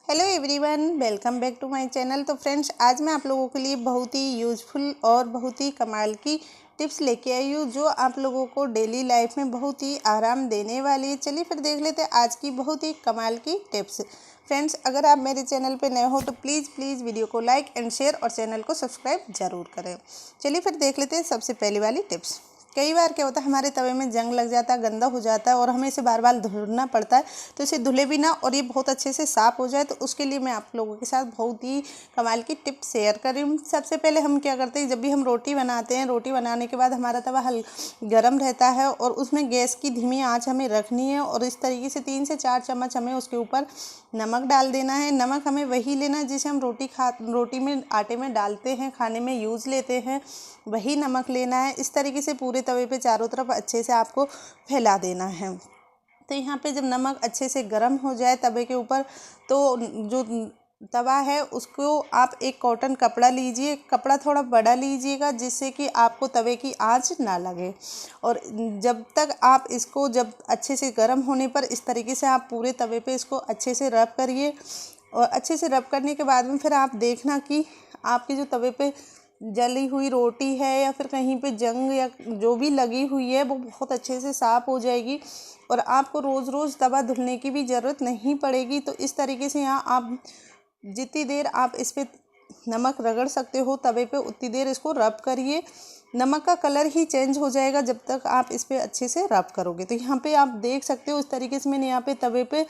Hello everyone, welcome back to my channel. तो friends, आज मैं आप लोगों के लिए बहुत ही यूज़फुल और बहुत ही कमाल की टिप्स लेके आई हूँ जो आप लोगों को डेली लाइफ में बहुत ही आराम देने वाली है। चलिए फिर देख लेते हैं आज की बहुत ही कमाल की टिप्स। फ्रेंड्स, अगर आप मेरे चैनल पे नए हो तो प्लीज़ वीडियो को लाइक एंड शेयर और चैनल को सब्सक्राइब ज़रूर करें। चलिए फिर देख लेते हैं सबसे पहली वाली टिप्स। कई बार क्या होता है, हमारे तवे में जंग लग जाता है, गंदा हो जाता है और हमें इसे बार बार धुलना पड़ता है। तो इसे धुले भी ना और ये बहुत अच्छे से साफ़ हो जाए, तो उसके लिए मैं आप लोगों के साथ बहुत ही कमाल की टिप शेयर कर रही हूँ। सबसे पहले हम क्या करते हैं, जब भी हम रोटी बनाते हैं, रोटी बनाने के बाद हमारा तवा गर्म रहता है और उसमें गैस की धीमी आँच हमें रखनी है और इस तरीके से 3 से 4 चम्मच हमें उसके ऊपर नमक डाल देना है। नमक हमें वही लेना है जिसे हम रोटी में आटे में डालते हैं, खाने में यूज़ लेते हैं, वही नमक लेना है। इस तरीके से पूरे तवे पे चारों तरफ अच्छे से आपको फैला देना है। तो यहाँ पे जब नमक अच्छे से गर्म हो जाए तवे के ऊपर, तो जो तवा है उसको आप एक कॉटन कपड़ा लीजिए। कपड़ा थोड़ा बड़ा लीजिएगा जिससे कि आपको तवे की आंच ना लगे। और जब तक आप इसको जब अच्छे से गर्म होने पर इस तरीके से आप पूरे तवे पे इसको अच्छे से रब करिए। और अच्छे से रब करने के बाद में फिर आप देखना कि आपके जो तवे पे जली हुई रोटी है या फिर कहीं पे जंग या जो भी लगी हुई है वो बहुत अच्छे से साफ़ हो जाएगी और आपको रोज़ रोज़ तवा धुलने की भी ज़रूरत नहीं पड़ेगी। तो इस तरीके से यहाँ आप जितनी देर आप इस पर नमक रगड़ सकते हो तवे पे, उतनी देर इसको रब करिए। नमक का कलर ही चेंज हो जाएगा जब तक आप इस पर अच्छे से रब करोगे। तो यहाँ पे आप देख सकते हो इस तरीके से मैंने यहाँ पे तवे पे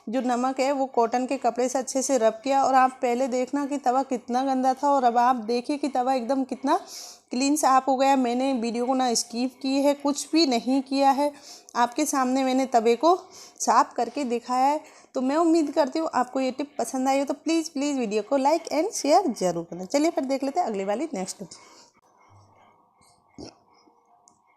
जो नमक है वो कॉटन के कपड़े से अच्छे से रब किया। और आप पहले देखना कि तवा कितना गंदा था और अब आप देखिए कि तवा एकदम कितना क्लीन साफ़ हो गया। मैंने वीडियो को ना स्किप की है, कुछ भी नहीं किया है, आपके सामने मैंने तवे को साफ़ करके दिखाया है। तो मैं उम्मीद करती हूँ आपको ये टिप पसंद आई हो। तो प्लीज़ वीडियो को लाइक एंड शेयर ज़रूर करना। चलिए फिर देख लेते हैं अगली वाली नेक्स्ट टिप।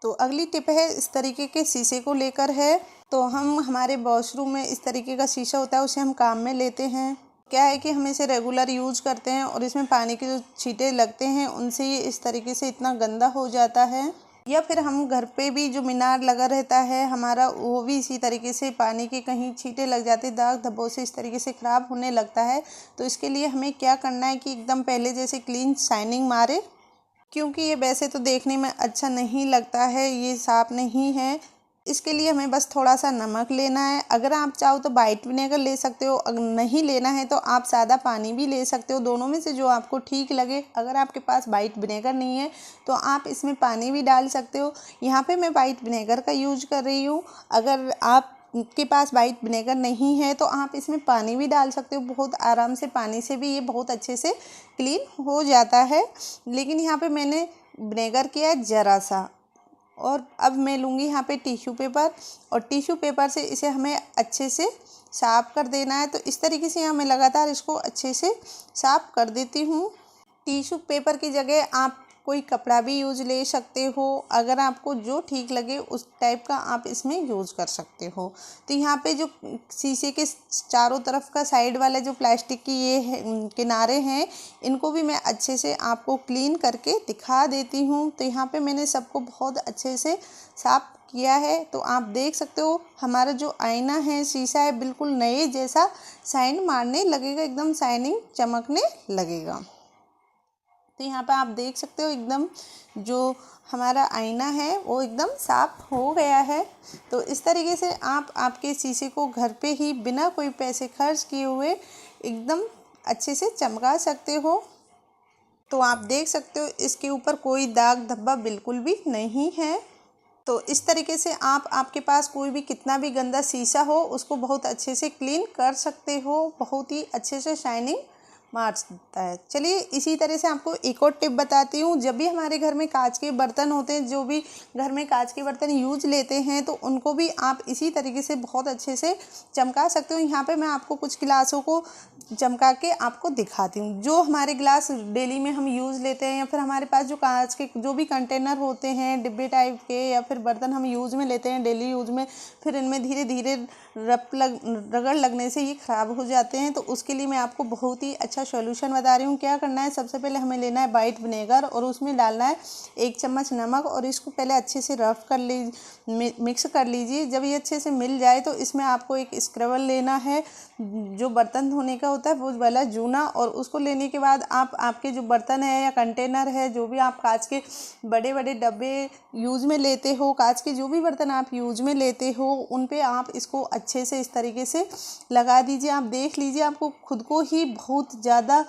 तो अगली टिप है इस तरीके के शीशे को लेकर है। तो हम हमारे वॉशरूम में इस तरीके का शीशा होता है, उसे हम काम में लेते हैं। क्या है कि हम इसे रेगुलर यूज़ करते हैं और इसमें पानी के जो छींटे लगते हैं उनसे ये इस तरीके से इतना गंदा हो जाता है। या फिर हम घर पे भी जो मीनार लगा रहता है हमारा, वो भी इसी तरीके से पानी के कहीं छींटे लग जाते, दाग धब्बों से इस तरीके से ख़राब होने लगता है। तो इसके लिए हमें क्या करना है कि एकदम पहले जैसे क्लीन शाइनिंग मारे, क्योंकि ये वैसे तो देखने में अच्छा नहीं लगता है, ये साफ़ नहीं है। इसके लिए हमें बस थोड़ा सा नमक लेना है। अगर आप चाहो तो वाइट विनेगर ले सकते हो, अगर नहीं लेना है तो आप सादा पानी भी ले सकते हो, दोनों में से जो आपको ठीक लगे। अगर आपके पास वाइट विनेगर नहीं है तो आप इसमें पानी भी डाल सकते हो। यहाँ पे मैं वाइट विनेगर का यूज कर रही हूँ। अगर आप के पास वाइट विनेगर नहीं है तो आप इसमें पानी भी डाल सकते हो। बहुत आराम से पानी से भी ये बहुत अच्छे से क्लीन हो जाता है। लेकिन यहाँ पे मैंने विनेगर किया है ज़रा सा। और अब मैं लूँगी यहाँ पे टिश्यू पेपर, और टिश्यू पेपर से इसे हमें अच्छे से साफ़ कर देना है। तो इस तरीके से यहाँ मैं लगातार इसको अच्छे से साफ़ कर देती हूँ। टिश्यू पेपर की जगह आप कोई कपड़ा भी यूज़ ले सकते हो, अगर आपको जो ठीक लगे उस टाइप का आप इसमें यूज़ कर सकते हो। तो यहाँ पे जो शीशे के चारों तरफ का साइड वाला जो प्लास्टिक की ये है किनारे हैं, इनको भी मैं अच्छे से आपको क्लीन करके दिखा देती हूँ। तो यहाँ पे मैंने सबको बहुत अच्छे से साफ़ किया है। तो आप देख सकते हो हमारा जो आईना है, शीशा है, बिल्कुल नए जैसा शाइन मारने लगेगा, एकदम शाइनिंग चमकने लगेगा। तो यहाँ पे आप देख सकते हो एकदम जो हमारा आईना है वो एकदम साफ़ हो गया है। तो इस तरीके से आप आपके शीशे को घर पे ही बिना कोई पैसे खर्च किए हुए एकदम अच्छे से चमका सकते हो। तो आप देख सकते हो इसके ऊपर कोई दाग धब्बा बिल्कुल भी नहीं है। तो इस तरीके से आप आपके पास कोई भी कितना भी गंदा शीशा हो उसको बहुत अच्छे से क्लीन कर सकते हो, बहुत ही अच्छे से शाइनिंग मार सकता है। चलिए इसी तरह से आपको एक और टिप बताती हूँ। जब भी हमारे घर में कांच के बर्तन होते हैं, जो भी घर में कांच के बर्तन यूज लेते हैं, तो उनको भी आप इसी तरीके से बहुत अच्छे से चमका सकते हो। यहाँ पे मैं आपको कुछ गिलासों को चमका के आपको दिखाती हूँ। जो हमारे गिलास डेली में हम यूज़ लेते हैं या फिर हमारे पास जो कांच के जो भी कंटेनर होते हैं डिब्बे टाइप के, या फिर बर्तन हम यूज़ में लेते हैं डेली यूज़ में, फिर इनमें धीरे धीरे रगड़ लगने से ये ख़राब हो जाते हैं। तो उसके लिए मैं आपको बहुत ही अच्छा अच्छा सॉल्यूशन बता रही हूँ। क्या करना है, सबसे पहले हमें लेना है वाइट विनेगर और उसमें डालना है 1 चम्मच नमक और इसको पहले अच्छे से रफ कर मिक्स कर लीजिए। जब ये अच्छे से मिल जाए तो इसमें आपको एक स्क्रबर लेना है, जो बर्तन धोने का होता है वो वाला जूना, और उसको लेने के बाद आप आपके जो बर्तन है या कंटेनर है, जो भी आप कांच के बड़े बड़े डब्बे यूज़ में लेते हो, कांच के जो भी बर्तन आप यूज़ में लेते हो, उन पे आप इसको अच्छे से इस तरीके से लगा दीजिए। आप देख लीजिए, आपको खुद को ही बहुत ज़्यादा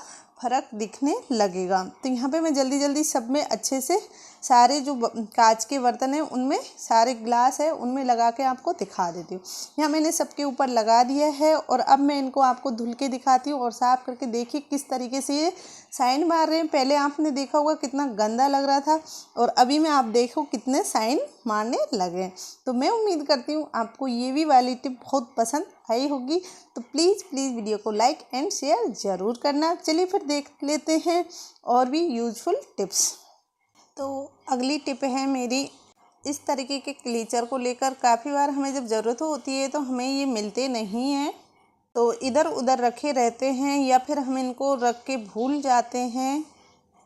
फ़र्क दिखने लगेगा। तो यहाँ पे मैं जल्दी जल्दी सब में अच्छे से सारे जो कांच के बर्तन हैं उनमें, सारे ग्लास है उनमें लगा के आपको दिखा देती हूँ। यहाँ मैंने सबके ऊपर लगा दिया है और अब मैं इनको आपको धुल के दिखाती हूँ और साफ़ करके देखिए किस तरीके से ये साइन मार रहे हैं। पहले आपने देखा होगा कितना गंदा लग रहा था और अभी में आप देखो कितने साइन मारने लगे। तो मैं उम्मीद करती हूँ आपको ये भी वाली टिप बहुत पसंद आई होगी। तो प्लीज़ वीडियो को लाइक एंड शेयर ज़रूर करना। चलिए फिर देख लेते हैं और भी यूजफुल टिप्स। तो अगली टिप है मेरी इस तरीके के क्लीचर को लेकर। काफ़ी बार हमें जब ज़रूरत होती है तो हमें ये मिलते नहीं हैं, तो इधर उधर रखे रहते हैं या फिर हम इनको रख के भूल जाते हैं।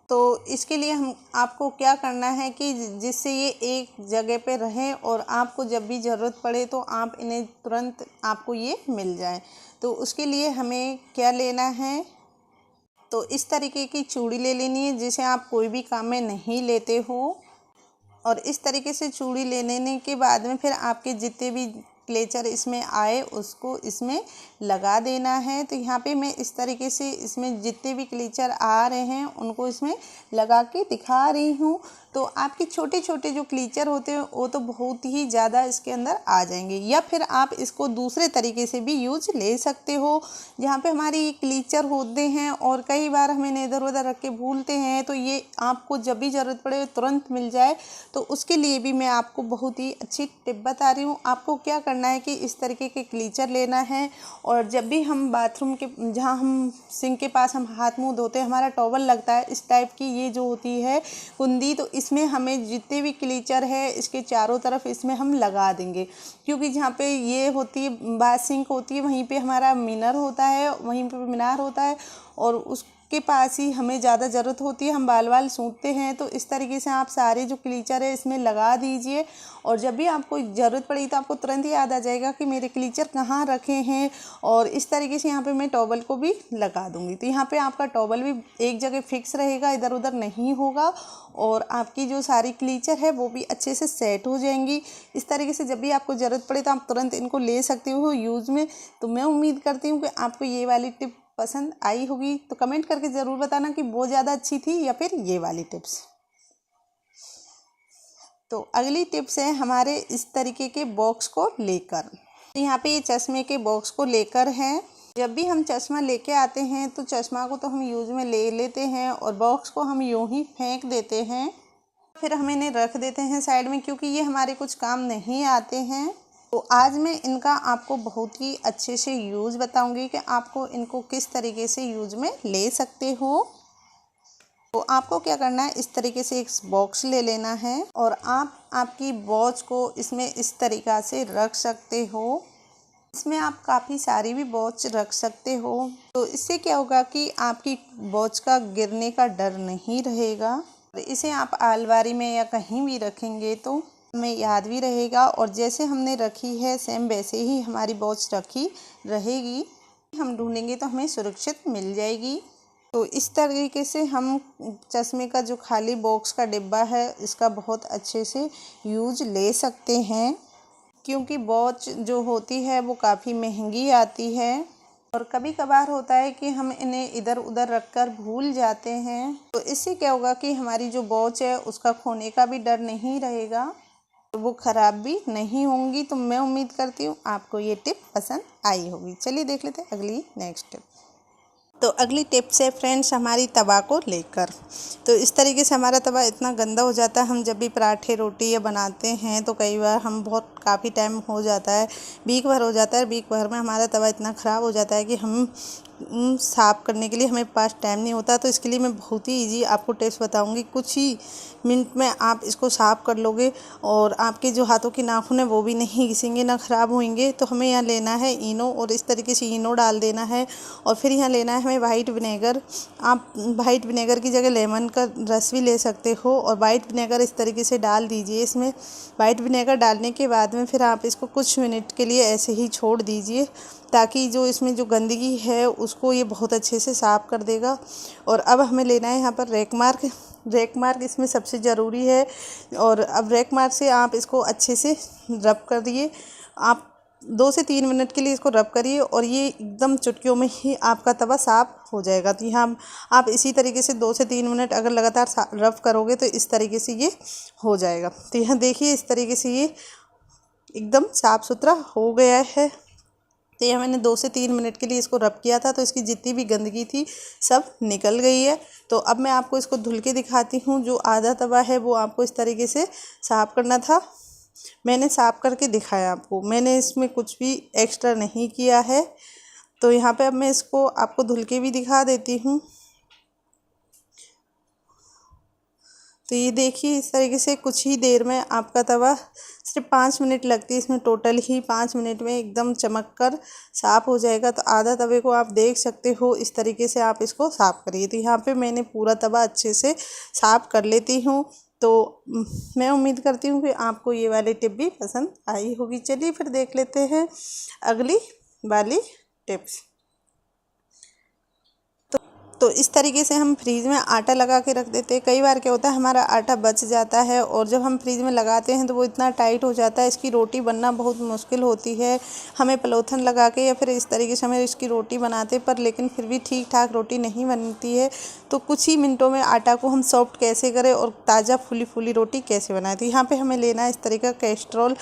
तो इसके लिए आपको क्या करना है कि जिससे ये एक जगह पे रहें और आपको जब भी ज़रूरत पड़े तो आप इन्हें तुरंत आपको ये मिल जाए। तो उसके लिए हमें क्या लेना है, तो इस तरीके की चूड़ी ले लेनी है जिसे आप कोई भी काम में नहीं लेते हो, और इस तरीके से चूड़ी ले लेने के बाद में फिर आपके जितने भी क्लेचर इसमें आए उसको इसमें लगा देना है। तो यहाँ पे मैं इस तरीके से इसमें जितने भी क्लेचर आ रहे हैं उनको इसमें लगा के दिखा रही हूँ। तो आपके छोटे छोटे जो क्लीचर होते हैं वो तो बहुत ही ज़्यादा इसके अंदर आ जाएंगे, या फिर आप इसको दूसरे तरीके से भी यूज ले सकते हो। जहाँ पे हमारे क्लीचर होते हैं और कई बार हमें इधर उधर रख के भूलते हैं, तो ये आपको जब भी ज़रूरत पड़े तुरंत मिल जाए, तो उसके लिए भी मैं आपको बहुत ही अच्छी टिप बता रही हूँ। आपको क्या करना है कि इस तरीके के क्लीचर लेना है और जब भी हम बाथरूम के, जहाँ हम सिंक के पास हम हाथ मुँह धोते हैं, हमारा टॉवल लगता है इस टाइप की ये जो होती है कुंदी, तो इसमें हमें जितने भी क्लीचर है इसके चारों तरफ इसमें हम लगा देंगे। क्योंकि जहाँ पे ये होती है बाथ सिंक होती है वहीं पे हमारा मिनर होता है, वहीं पे मीनार होता है और उसके पास ही हमें ज़्यादा ज़रूरत होती है, हम बाल सूंघते हैं। तो इस तरीके से आप सारे जो क्लीचर है इसमें लगा दीजिए और जब भी आपको ज़रूरत पड़ी तो आपको तुरंत ही याद आ जाएगा कि मेरे क्लीचर कहाँ रखे हैं। और इस तरीके से यहाँ पे मैं टॉवल को भी लगा दूँगी। तो यहाँ पे आपका टॉवल भी एक जगह फिक्स रहेगा, इधर उधर नहीं होगा, और आपकी जो सारी क्लीचर है वो भी अच्छे से सेट हो जाएंगी। इस तरीके से जब भी आपको ज़रूरत पड़े तो आप तुरंत इनको ले सकते हो यूज़ में। तो मैं उम्मीद करती हूँ कि आपको ये वाली टिप पसंद आई होगी। तो कमेंट करके ज़रूर बताना कि वो ज़्यादा अच्छी थी या फिर ये वाली टिप्स। तो अगली टिप्स है हमारे इस तरीके के बॉक्स को लेकर। यहाँ पे ये चश्मे के बॉक्स को लेकर है। जब भी हम चश्मा लेके आते हैं तो चश्मा को तो हम यूज़ में ले लेते हैं और बॉक्स को हम यूं ही फेंक देते हैं, फिर हम इन्हें रख देते हैं साइड में क्योंकि ये हमारे कुछ काम नहीं आते हैं। तो आज मैं इनका आपको बहुत ही अच्छे से यूज़ बताऊंगी कि आपको इनको किस तरीके से यूज़ में ले सकते हो। तो आपको क्या करना है, इस तरीके से एक बॉक्स ले लेना है और आप आपकी वॉच को इसमें इस तरीक़ा से रख सकते हो। इसमें आप काफ़ी सारी भी वॉच रख सकते हो। तो इससे क्या होगा कि आपकी वॉच का गिरने का डर नहीं रहेगा। इसे आप अलमारी में या कहीं भी रखेंगे तो हमें याद भी रहेगा और जैसे हमने रखी है सेम वैसे ही हमारी वॉच रखी रहेगी। हम ढूंढेंगे तो हमें सुरक्षित मिल जाएगी। तो इस तरीके से हम चश्मे का जो खाली बॉक्स का डिब्बा है इसका बहुत अच्छे से यूज ले सकते हैं, क्योंकि वॉच जो होती है वो काफ़ी महंगी आती है और कभी कभार होता है कि हम इन्हें इधर उधर रखकर भूल जाते हैं। तो इससे क्या होगा कि हमारी जो वॉच है उसका खोने का भी डर नहीं रहेगा, तो वो ख़राब भी नहीं होंगी। तो मैं उम्मीद करती हूँ आपको ये टिप पसंद आई होगी। चलिए देख लेते हैं अगली नेक्स्ट टिप। तो अगली टिप्स है फ्रेंड्स हमारी तवा को लेकर। तो इस तरीके से हमारा तवा इतना गंदा हो जाता है, हम जब भी पराठे रोटी या बनाते हैं तो कई बार हम बहुत काफ़ी टाइम हो जाता है, वीक भर हो जाता है, वीक भर में हमारा तवा इतना ख़राब हो जाता है कि हम साफ़ करने के लिए हमें पास टाइम नहीं होता, तो इसके लिए मैं बहुत ही ईजी आपको टिप्स बताऊंगी। कुछ ही मिनट में आप इसको साफ़ कर लोगे और आपके जो हाथों के नाखून है वो भी नहीं घिसेंगे, ना ख़राब होंगे। तो हमें यहाँ लेना है इनो और इस तरीके से इनो डाल देना है। और फिर यहाँ लेना है हमें वाइट विनेगर। आप वाइट विनेगर की जगह लेमन का रस भी ले सकते हो। और वाइट विनेगर इस तरीके से डाल दीजिए इसमें। वाइट विनेगर डालने के बाद में फिर आप इसको कुछ मिनट के लिए ऐसे ही छोड़ दीजिए, ताकि जो इसमें जो गंदगी है उसको ये बहुत अच्छे से साफ़ कर देगा। और अब हमें लेना है यहाँ पर रेक मार्क। रेक मार्क इसमें सबसे ज़रूरी है। और अब रेक मार्क से आप इसको अच्छे से रब कर दिए। आप 2 से 3 मिनट के लिए इसको रब करिए और ये एकदम चुटकियों में ही आपका तवा साफ़ हो जाएगा। तो यहाँ आप इसी तरीके से 2 से 3 मिनट अगर लगातार रब करोगे तो इस तरीके से ये हो जाएगा। तो यहाँ देखिए इस तरीके से ये एकदम साफ़ सुथरा हो गया है। तो यह मैंने 2 से 3 मिनट के लिए इसको रब किया था, तो इसकी जितनी भी गंदगी थी सब निकल गई है। तो अब मैं आपको इसको धुल के दिखाती हूँ। जो आधा तवा है वो आपको इस तरीके से साफ़ करना था। मैंने साफ़ करके दिखाया आपको, मैंने इसमें कुछ भी एक्स्ट्रा नहीं किया है। तो यहाँ पे अब मैं इसको आपको धुल के भी दिखा देती हूँ। तो ये देखिए इस तरीके से कुछ ही देर में आपका तवा, सिर्फ 5 मिनट लगती है इसमें, टोटल ही 5 मिनट में एकदम चमक कर साफ़ हो जाएगा। तो आधा तवे को आप देख सकते हो, इस तरीके से आप इसको साफ़ करिए। तो यहाँ पे मैंने पूरा तवा अच्छे से साफ़ कर लेती हूँ। तो मैं उम्मीद करती हूँ कि आपको ये वाली टिप भी पसंद आई होगी। चलिए फिर देख लेते हैं अगली वाली टिप्स। तो इस तरीके से हम फ्रीज़ में आटा लगा के रख देते हैं। कई बार क्या होता है हमारा आटा बच जाता है और जब हम फ्रीज़ में लगाते हैं तो वो इतना टाइट हो जाता है, इसकी रोटी बनना बहुत मुश्किल होती है। हमें पलोथन लगा के या फिर इस तरीके से हमें इसकी रोटी बनाते, पर लेकिन फिर भी ठीक ठाक रोटी नहीं बनती है। तो कुछ ही मिनटों में आटा को हम सॉफ्ट कैसे करें और ताज़ा फूली फूली रोटी कैसे बनाएं। तो यहाँ पर हमें लेना है इस तरीके का कैस्ट्रोल।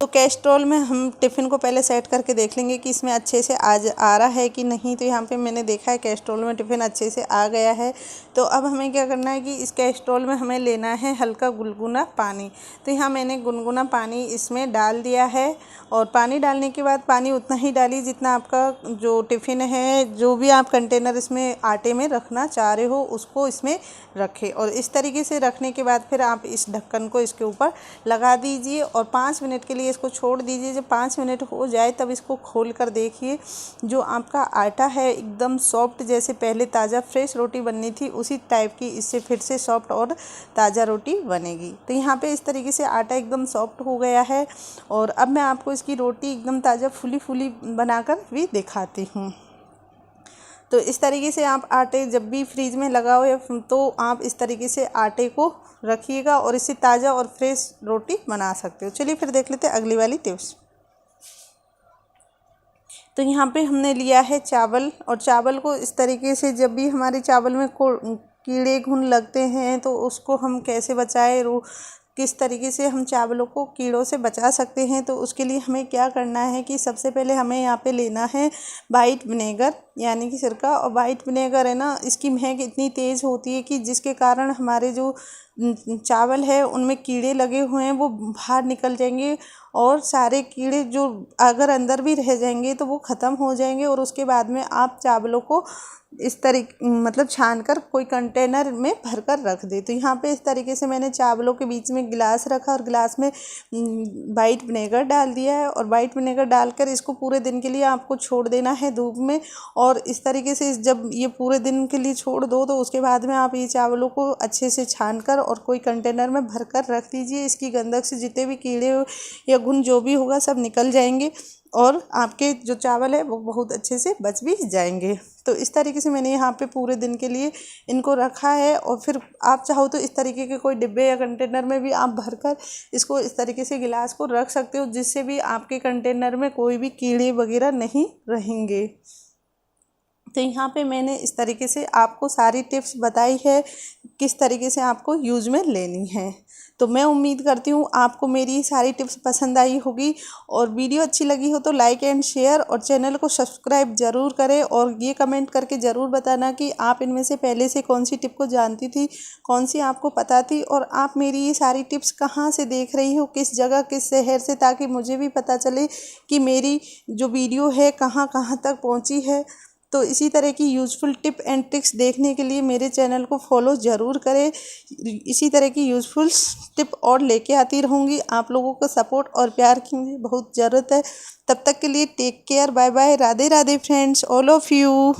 तो कैस्ट्रोल में हम टिफ़िन को पहले सेट करके देख लेंगे कि इसमें अच्छे से आ रहा है कि नहीं। तो यहाँ पे मैंने देखा है कैस्ट्रोल में टिफ़िन अच्छे से आ गया है। तो अब हमें क्या करना है कि इस कैस्ट्रोल में हमें लेना है हल्का गुनगुना पानी। तो यहाँ मैंने गुनगुना पानी इसमें डाल दिया है। और पानी डालने के बाद पानी उतना ही डालिए जितना आपका जो टिफ़िन है, जो भी आप कंटेनर इसमें आटे में रखना चाह रहे हो उसको इसमें रखें। और इस तरीके से रखने के बाद फिर आप इस ढक्कन को इसके ऊपर लगा दीजिए और 5 मिनट के लिए इसको छोड़ दीजिए। जब 5 मिनट हो जाए तब इसको खोल कर देखिए, जो आपका आटा है एकदम सॉफ्ट, जैसे पहले ताज़ा फ्रेश रोटी बननी थी उसी टाइप की इससे फिर से सॉफ्ट और ताज़ा रोटी बनेगी। तो यहाँ पे इस तरीके से आटा एकदम सॉफ्ट हो गया है। और अब मैं आपको इसकी रोटी एकदम ताज़ा फूली फूली बनाकर भी दिखाती हूँ। तो इस तरीके से आप आटे जब भी फ्रीज में लगाओ या तो आप इस तरीके से आटे को रखिएगा और इससे ताज़ा और फ्रेश रोटी बना सकते हो। चलिए फिर देख लेते हैं अगली वाली टिप्स। तो यहाँ पे हमने लिया है चावल, और चावल को इस तरीके से जब भी हमारे चावल में कीड़े घुन लगते हैं तो उसको हम कैसे बचाएं, किस तरीके से हम चावलों को कीड़ों से बचा सकते हैं। तो उसके लिए हमें क्या करना है कि सबसे पहले हमें यहाँ पे लेना है वाइट विनेगर यानी कि सिरका। और वाइट विनेगर है ना, इसकी महक इतनी तेज़ होती है कि जिसके कारण हमारे जो चावल है उनमें कीड़े लगे हुए हैं वो बाहर निकल जाएंगे, और सारे कीड़े जो अगर अंदर भी रह जाएंगे तो वो ख़त्म हो जाएंगे। और उसके बाद में आप चावलों को इस तरीके मतलब छान कर कोई कंटेनर में भर कर रख दे। तो यहाँ पे इस तरीके से मैंने चावलों के बीच में गिलास रखा और गिलास में वाइट विनेगर डाल दिया है। और वाइट विनेगर डालकर इसको पूरे दिन के लिए आपको छोड़ देना है धूप में। और इस तरीके से जब ये पूरे दिन के लिए छोड़ दो तो उसके बाद में आप ये चावलों को अच्छे से छान कर और कोई कंटेनर में भर कर रख दीजिए। इसकी गंधक से जितने भी कीड़े या घुन जो भी होगा सब निकल जाएंगे और आपके जो चावल है वो बहुत अच्छे से बच भी जाएंगे। तो इस तरीके से मैंने यहाँ पे पूरे दिन के लिए इनको रखा है। और फिर आप चाहो तो इस तरीके के कोई डिब्बे या कंटेनर में भी आप भरकर इसको इस तरीके से गिलास को रख सकते हो, जिससे भी आपके कंटेनर में कोई भी कीड़े वगैरह नहीं रहेंगे। तो यहाँ पे मैंने इस तरीके से आपको सारी टिप्स बताई है किस तरीके से आपको यूज़ में लेनी है। तो मैं उम्मीद करती हूँ आपको मेरी सारी टिप्स पसंद आई होगी। और वीडियो अच्छी लगी हो तो लाइक एंड शेयर और चैनल को सब्सक्राइब ज़रूर करें। और ये कमेंट करके ज़रूर बताना कि आप इनमें से पहले से कौन सी टिप को जानती थी, कौन सी आपको पता थी, और आप मेरी ये सारी टिप्स कहाँ से देख रही हो, किस जगह किस शहर से, ताकि मुझे भी पता चले कि मेरी जो वीडियो है कहाँ कहाँ तक पहुँची है। तो इसी तरह की यूज़फुल टिप एंड ट्रिक्स देखने के लिए मेरे चैनल को फॉलो ज़रूर करें। इसी तरह की यूज़फुल टिप और लेके आती रहूँगी। आप लोगों का सपोर्ट और प्यार की मुझे बहुत ज़रूरत है। तब तक के लिए take care, bye bye, Radhe Radhe friends, all of you.